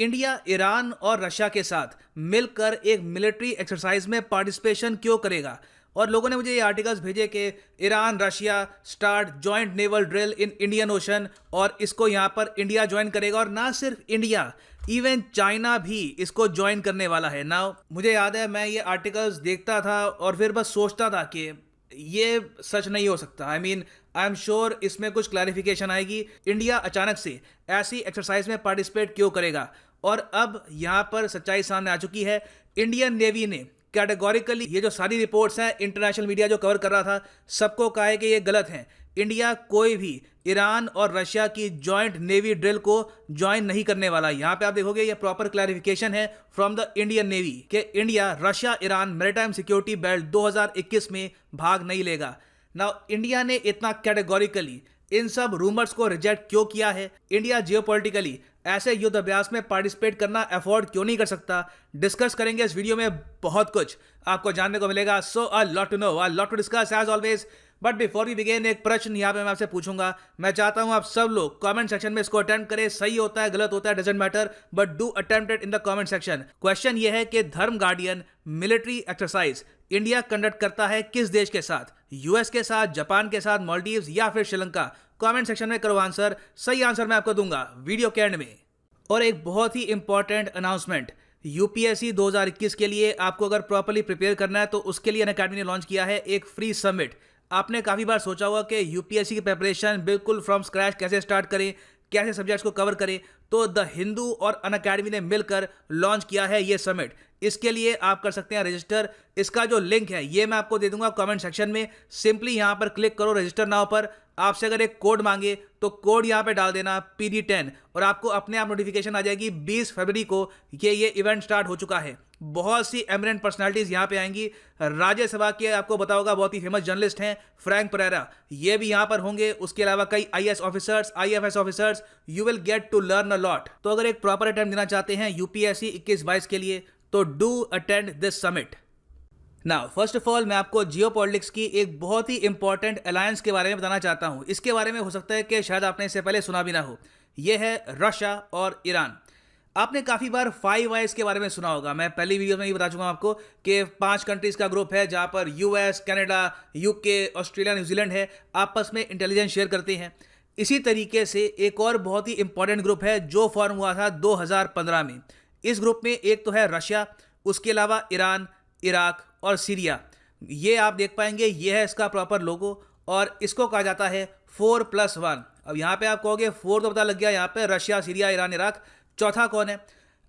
India Iran और Russia के साथ मिलकर एक मिलिट्री एक्सरसाइज में पार्टिसिपेशन क्यों करेगा। और लोगों ने मुझे ये आर्टिकल्स भेजे कि Iran Russia start joint naval drill in Indian ocean और इसको यहाँ पर इंडिया ज्वाइन करेगा। और ना सिर्फ इंडिया, इवन चाइना भी इसको ज्वाइन करने वाला है। ना मुझे याद है मैं ये आर्टिकल्स देखता था और फिर बस सोचता था कि ये सच नहीं हो सकता। आई एम श्योर इसमें कुछ क्लैरिफिकेशन आएगी। इंडिया अचानक से ऐसी एक्सरसाइज में पार्टिसिपेट क्यों करेगा। और अब यहाँ पर सच्चाई सामने आ चुकी है। इंडियन नेवी ने कैटेगोरिकली ये जो सारी रिपोर्ट्स हैं, इंटरनेशनल मीडिया जो कवर कर रहा था, सबको कहा है कि ये गलत है। इंडिया कोई भी ईरान और रशिया की जॉइंट नेवी ड्रिल को ज्वाइन नहीं करने वाला। यहाँ पे आप देखोगे ये प्रॉपर क्लैरिफिकेशन है फ्रॉम द इंडियन नेवी कि India Russia Iran maritime security belt 2021 में भाग नहीं लेगा। नाउ इंडिया ने इतना कैटेगोरिकली इन सब रूमर्स को रिजेक्ट क्यों किया है? इंडिया जियोपॉलिटिकली ऐसे युद्ध अभ्यास में पार्टिसिपेट करना अफोर्ड क्यों नहीं कर सकता? डिस्कस करेंगे इस वीडियो में, बहुत कुछ आपको जानने को मिलेगा। So a lot to know, a lot to discuss as always. But before we begin, एक प्रश्न यहाँ पे मैं आपसे पूछूंगा। मैं चाहता हूँ आप सब लोग कमेंट सेक्शन में इसको अटेम्प्ट करें। सही होता है, गलत होता है, doesn't matter, but do attempt it in the comment section. Question ये है कि धर्म guardian military exercise India conduct करता है किस देश के साथ? यूएस के साथ, जापान के साथ, मालदीव्स या फिर श्रीलंका? कमेंट सेक्शन में करो आंसर। सही आंसर मैं आपको दूंगा वीडियो के एंड में। और एक बहुत ही इंपॉर्टेंट अनाउंसमेंट, यूपीएससी 2021 के लिए आपको अगर प्रॉपर्ली प्रिपेयर करना है तो उसके लिए अनअकैडमी ने लॉन्च किया है एक फ्री समिट। आपने काफ़ी बार सोचा होगा कि यूपीएससी की प्रिपरेशन बिल्कुल फ्रॉम स्क्रैच कैसे स्टार्ट करें, कैसे सब्जेक्ट्स को कवर करें। तो द हिंदू और अनअकैडमी ने मिलकर लॉन्च किया है ये समिट। इसके लिए आप कर सकते हैं रजिस्टर। इसका जो लिंक है ये मैं आपको दे दूंगा कमेंट सेक्शन में। सिंपली यहाँ पर क्लिक करो रजिस्टर नाउ पर। आपसे अगर एक कोड मांगे तो कोड यहाँ पे डाल देना PD10 और आपको अपने आप नोटिफिकेशन आ जाएगी 20 फरवरी को ये इवेंट स्टार्ट हो चुका है। बहुत सी एमिनेंट पर्सनालिटीज यहाँ पे आएंगी। राज्यसभा के आपको पता होगा बहुत ही फेमस जर्नलिस्ट हैं फ्रैंक परेरा, ये भी यहाँ पर होंगे। उसके अलावा कई IAS officers, IFS officers. You will get to learn a lot. तो अगर एक प्रॉपर अटेम्प्ट देना चाहते हैं यूपीएससी 21-22 के लिए तो do attend this summit. Now first of all मैं आपको जियोपॉलिटिक्स की एक बहुत ही इंपॉर्टेंट अलायंस के बारे में बताना चाहता हूं। इसके बारे में हो सकता है कि शायद आपने इससे पहले सुना भी ना हो। यह है रशिया और ईरान। आपने काफ़ी बार 5 आइज के बारे में सुना होगा। मैं पहली वीडियो में ही बता चुका हूं आपको कि 5 कंट्रीज़ का ग्रुप है जहां पर US, Canada, UK, Australia, New Zealand है, आपस में इंटेलिजेंस शेयर करते हैं। इसी तरीके से एक और बहुत ही इंपॉर्टेंट ग्रुप है जो फॉर्म हुआ था 2015 में। इस ग्रुप में एक तो है रशिया, उसके अलावा ईरान, इराक और सीरिया। ये आप देख पाएंगे, ये है इसका प्रॉपर लोगो और इसको कहा जाता है 4+1। अब यहाँ पे आप कहोगे 4 तो पता लग गया, यहाँ पे रशिया, सीरिया, ईरान, इराक, चौथा कौन है?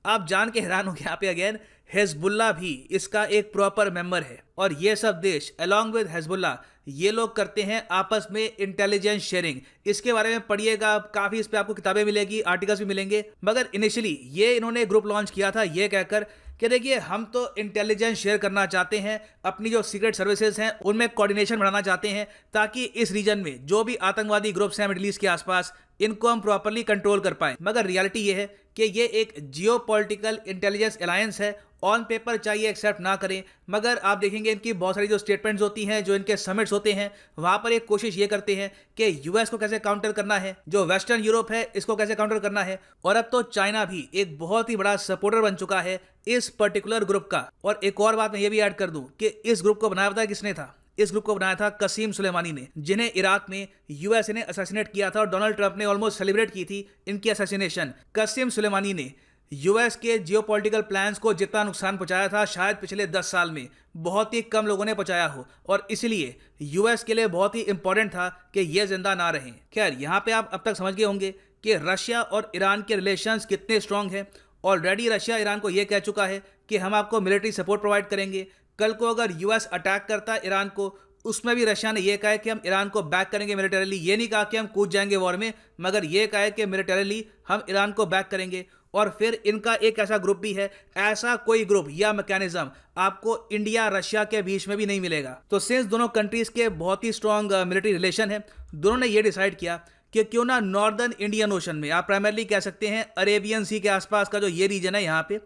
आप जान के हैरान हो गए यहाँ पे अगेन, हिजबुल्ला भी इसका एक प्रॉपर मेंबर है। और ये सब देश अलॉन्ग विद हिजबुल्ला ये लोग करते हैं आपस में इंटेलिजेंस शेयरिंग। इसके बारे में पढ़िएगा, काफ़ी इस पर आपको किताबें मिलेगी, आर्टिकल्स भी मिलेंगे। मगर इनिशियली ये इन्होंने ग्रुप लॉन्च किया था ये कहकर कि देखिए हम तो इंटेलिजेंस शेयर करना चाहते हैं, अपनी जो सीक्रेट सर्विसेज हैं उनमें कोऑर्डिनेशन बढ़ाना चाहते हैं ताकि इस रीजन में जो भी आतंकवादी ग्रुप्स हैं मिडिल ईस्ट के आसपास, इनको हम प्रॉपर्ली कंट्रोल कर पाएं। मगर रियलिटी ये है कि ये एक जियोपॉलिटिकल इंटेलिजेंस अलायंस है। ऑन पेपर चाहिए एक्सेप्ट ना करें, मगर आप देखेंगे इनकी बहुत सारी जो स्टेटमेंट्स होती हैं, जो इनके समिट्स होते हैं, वहां पर एक कोशिश ये करते हैं कि यूएस को कैसे काउंटर करना है, जो वेस्टर्न यूरोप है इसको कैसे काउंटर करना है। और अब तो चाइना भी एक बहुत ही बड़ा सपोर्टर बन चुका है इस पर्टिकुलर ग्रुप का। और एक और बात मैं ये भी ऐड कर दूं कि इस ग्रुप को बनाया पता है किसने था? इस ग्रुप को बनाया था कसीम सुलेमानी ने, जिन्हें इराक में यूएसए ने असैसिनेट किया था और डोनाल्ड ट्रंप ने ऑलमोस्ट सेलिब्रेट की थी इनकी असैसिनेशन। कसीम सुलेमानी ने यूएस के जियोपॉलिटिकल प्लान्स को जितना नुकसान पहुंचाया था शायद पिछले 10 साल में बहुत ही कम लोगों ने पहुंचाया हो, और इसलिए यूएस के लिए बहुत ही इंपॉर्टेंट था कि ये जिंदा ना रहें। खैर यहाँ पे आप अब तक समझ गए होंगे कि रशिया और ईरान के रिलेशंस कितने स्ट्रांग हैं। ऑलरेडी रशिया ईरान को ये कह चुका है कि हम आपको मिलिट्री सपोर्ट प्रोवाइड करेंगे। कल को अगर यूएस अटैक करता है ईरान को, उसमें भी रशिया ने यह कहा है कि हम ईरान को बैक करेंगे मिलिटरीली। ये नहीं कहा कि हम कूद जाएंगे वॉर में, मगर ये कहा है कि मिलिटरीली हम ईरान को बैक करेंगे। और फिर इनका एक ऐसा ग्रुप भी है, ऐसा कोई ग्रुप या मैकेनिज्म आपको इंडिया रशिया के बीच में भी नहीं मिलेगा। तो सिंस दोनों कंट्रीज के बहुत ही स्ट्रॉन्ग मिलिट्री रिलेशन है, दोनों ने ये डिसाइड किया कि क्यों ना नॉर्दर्न इंडियन ओशन में, आप प्राइमरली कह सकते हैं अरेबियन सी के आसपास का जो ये रीजन है यहाँ पे,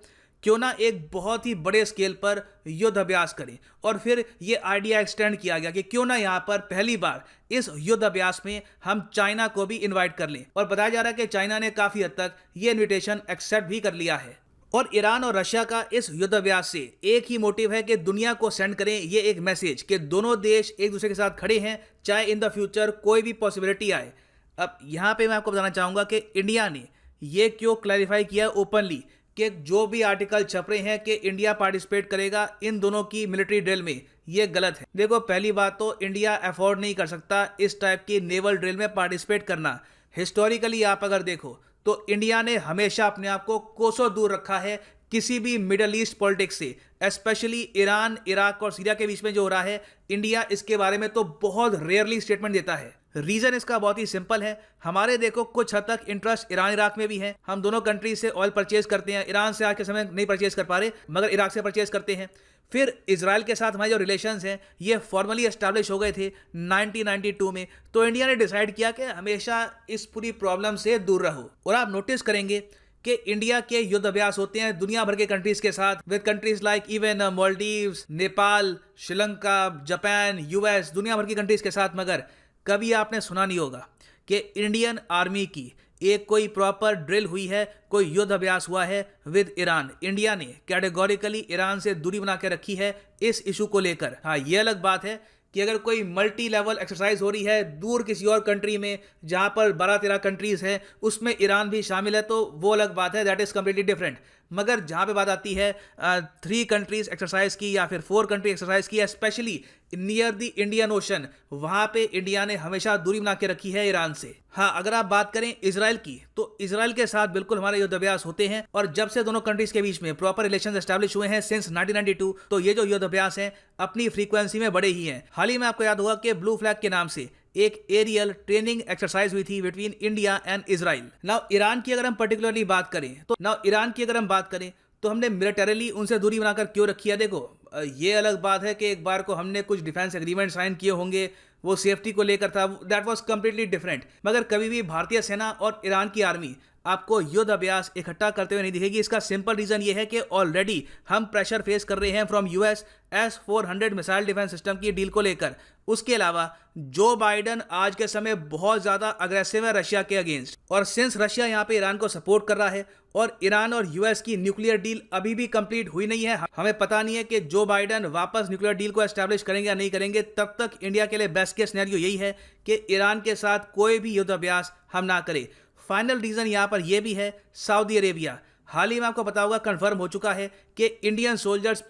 क्यों ना एक बहुत ही बड़े स्केल पर युद्ध अभ्यास करें। और फिर ये आइडिया एक्सटेंड किया गया कि क्यों ना यहाँ पर पहली बार इस युद्ध अभ्यास में हम चाइना को भी इन्वाइट कर लें। और बताया जा रहा है कि चाइना ने काफ़ी हद तक ये इन्विटेशन एक्सेप्ट भी कर लिया है। और ईरान और रशिया का इस युद्ध अभ्यास से एक ही मोटिव है कि दुनिया को सेंड करें ये एक मैसेज कि दोनों देश एक दूसरे के साथ खड़े हैं, चाहे इन द फ्यूचर कोई भी पॉसिबिलिटी आए। अब यहाँ पे मैं आपको बताना चाहूँगा कि इंडिया ने ये क्यों क्लैरिफाई किया ओपनली कि जो भी आर्टिकल छप रहे हैं कि इंडिया पार्टिसिपेट करेगा इन दोनों की मिलिट्री ड्रिल में, ये गलत है। देखो, पहली बात तो इंडिया अफोर्ड नहीं कर सकता इस टाइप की नेवल ड्रिल में पार्टिसिपेट करना। हिस्टोरिकली आप अगर देखो तो इंडिया ने हमेशा अपने आप को कोसों दूर रखा है किसी भी मिडल ईस्ट पॉलिटिक्स से, स्पेशली ईरान, इराक और सीरिया के बीच में जो हो रहा है। इंडिया इसके बारे में तो बहुत रेयरली स्टेटमेंट देता है। रीजन इसका बहुत ही सिंपल है। हमारे देखो कुछ हद तक इंटरेस्ट ईरान इराक में भी है। हम दोनों कंट्री से ऑयल परचेज करते हैं। ईरान से आज के समय नहीं परचेज कर पा रहे, मगर इराक से परचेज करते हैं। फिर इजराइल के साथ हमारे जो रिलेशंस हैं ये फॉर्मली एस्टैब्लिश हो गए थे 1992 में। तो इंडिया ने डिसाइड किया कि हमेशा इस पूरी प्रॉब्लम से दूर रहो। और आप नोटिस करेंगे कि इंडिया के युद्ध अभ्यास होते हैं दुनिया भर के कंट्रीज के साथ, with countries like even Maldives, Nepal, Sri Lanka, Japan, US, दुनिया भर की कंट्रीज के साथ। मगर कभी आपने सुना नहीं होगा कि इंडियन आर्मी की एक कोई प्रॉपर ड्रिल हुई है, कोई युद्ध अभ्यास हुआ है विद ईरान। इंडिया ने कैटेगोरिकली ईरान से दूरी बना के रखी है इस इशू को लेकर। हाँ, ये अलग बात है कि अगर कोई मल्टी लेवल एक्सरसाइज हो रही है दूर किसी और कंट्री में जहां पर 12-13 कंट्रीज हैं, उसमें ईरान भी शामिल है, तो वो अलग बात है, दैट इज कंप्लीटली डिफरेंट। मगर जहां पे बात आती है 3 कंट्रीज एक्सरसाइज की या फिर 4 कंट्री एक्सरसाइज की, specially near the Indian ocean, वहां पे इंडिया ने हमेशा दूरी बना के रखी है ईरान से। हाँ, अगर आप बात करें इजराइल की, तो इजराइल के साथ बिल्कुल हमारे युद्ध अभ्यास होते हैं। और जब से दोनों कंट्रीज के बीच में प्रॉपर रिलेशंस एस्टैब्लिश हुए हैं सिंस 1992, तो ये जो युद्ध अभ्यास हैं अपनी फ्रीक्वेंसी में बड़े ही हैं। हाल ही में आपको याद होगा कि ब्लू फ्लैग के नाम से एक एरियल ट्रेनिंग एक्सरसाइज हुई थी between India and Israel. Now Iran की अगर हम पर्टिकुलरली बात करें तो हमने मिलिटरीली उनसे दूरी बनाकर क्यों रखी है। देखो, ये अलग बात है कि एक बार को हमने कुछ डिफेंस एग्रीमेंट साइन किए होंगे, वो सेफ्टी को लेकर था, दैट वाज कंप्लीटली डिफरेंट। मगर कभी भी भारतीय सेना और ईरान की आर्मी आपको युद्ध अभ्यास इकट्ठा करते हुए नहीं दिखेगी। इसका सिंपल रीजन ये है कि ऑलरेडी हम प्रेशर फेस कर रहे हैं from US S-400 missile defence system की डील को लेकर। उसके अलावा जो बाइडन आज के समय बहुत ज्यादा अग्रेसिव है रशिया के अगेंस्ट, और सिंस रशिया यहाँ पे ईरान को सपोर्ट कर रहा है और ईरान और यूएस की न्यूक्लियर डील अभी भी कंप्लीट हुई नहीं है, हमें पता नहीं है कि जो बाइडन वापस न्यूक्लियर डील को एस्टैब्लिश करेंगे या नहीं करेंगे। तब तक इंडिया के लिए बेस्ट केस सिनेरियो यही है कि ईरान के साथ कोई भी युद्ध अभ्यास हम ना करें। फाइनल रीजन यहाँ पर यह भी है सऊदी अरेबिया। हाल ही में आपको पता होगा, कंफर्म हो चुका है कि इंडियन सोल्जर्स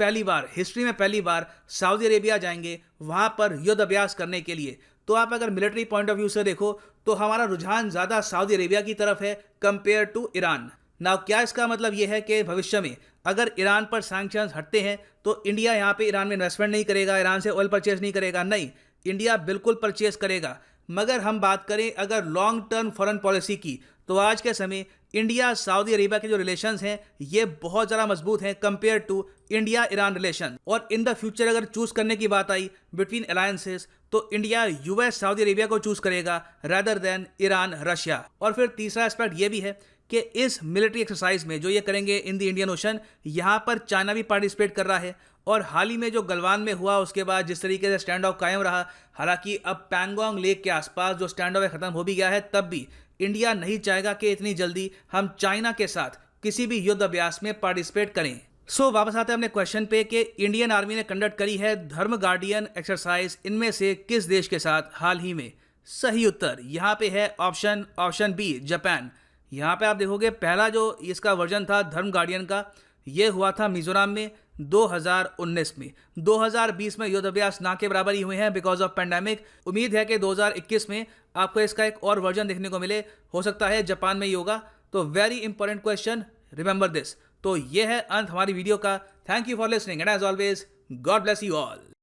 हिस्ट्री में पहली बार सऊदी अरेबिया जाएंगे वहां पर युद्ध अभ्यास करने के लिए। तो आप अगर मिलिट्री पॉइंट ऑफ व्यू से देखो तो हमारा रुझान ज्यादा सऊदी अरेबिया की तरफ है कंपेयर टू ईरान। नाउ क्या इसका मतलब यह है कि भविष्य में अगर ईरान पर सैंक्शंस हटते हैं तो इंडिया यहाँ पे ईरान में इन्वेस्टमेंट नहीं करेगा, ईरान से ऑयल परचेज नहीं करेगा? नहीं, इंडिया बिल्कुल परचेज करेगा। मगर हम बात करें अगर लॉन्ग टर्म फॉरेन पॉलिसी की, तो आज के समय इंडिया सऊदी अरेबिया के जो रिलेशंस हैं ये बहुत ज़्यादा मजबूत हैं compare to India Iran relation. और इन द फ्यूचर अगर चूज करने की बात आई बिटवीन अलायंसेस, तो इंडिया यूएस सऊदी अरेबिया को चूज करेगा रादर देन ईरान रशिया। और फिर तीसरा एस्पेक्ट ये भी है कि इस मिलिट्री एक्सरसाइज में जो ये करेंगे इन द इंडियन ओशन, यहाँ पर चाइना भी पार्टिसिपेट कर रहा है। और हाल ही में जो गलवान में हुआ उसके बाद जिस तरीके से स्टैंड ऑफ कायम रहा, हालांकि अब पैंगोंग लेक के आसपास जो स्टैंड ऑफ खत्म हो भी गया है, तब भी इंडिया नहीं चाहेगा कि इतनी जल्दी हम चाइना के साथ किसी भी युद्ध अभ्यास में पार्टिसिपेट करें। सो वापस आते हैं अपने क्वेश्चन पे कि इंडियन आर्मी ने कंडक्ट करी है धर्म गार्डियन एक्सरसाइज इनमें से किस देश के साथ हाल ही में? सही उत्तर यहाँ पे है ऑप्शन बी, जापान। यहाँ पे आप देखोगे पहला जो इसका वर्जन था धर्म गार्डियन का, ये हुआ था मिजोरम में 2019 में। 2020 में युद्ध अभ्यास ना के बराबर ही हुए हैं बिकॉज ऑफ पेंडेमिक। उम्मीद है कि 2021 में आपको इसका एक और वर्जन देखने को मिले, हो सकता है जापान में ही होगा। तो very important question, remember this. तो ये है अंत हमारी वीडियो का। Thank you for listening and as always God bless you all.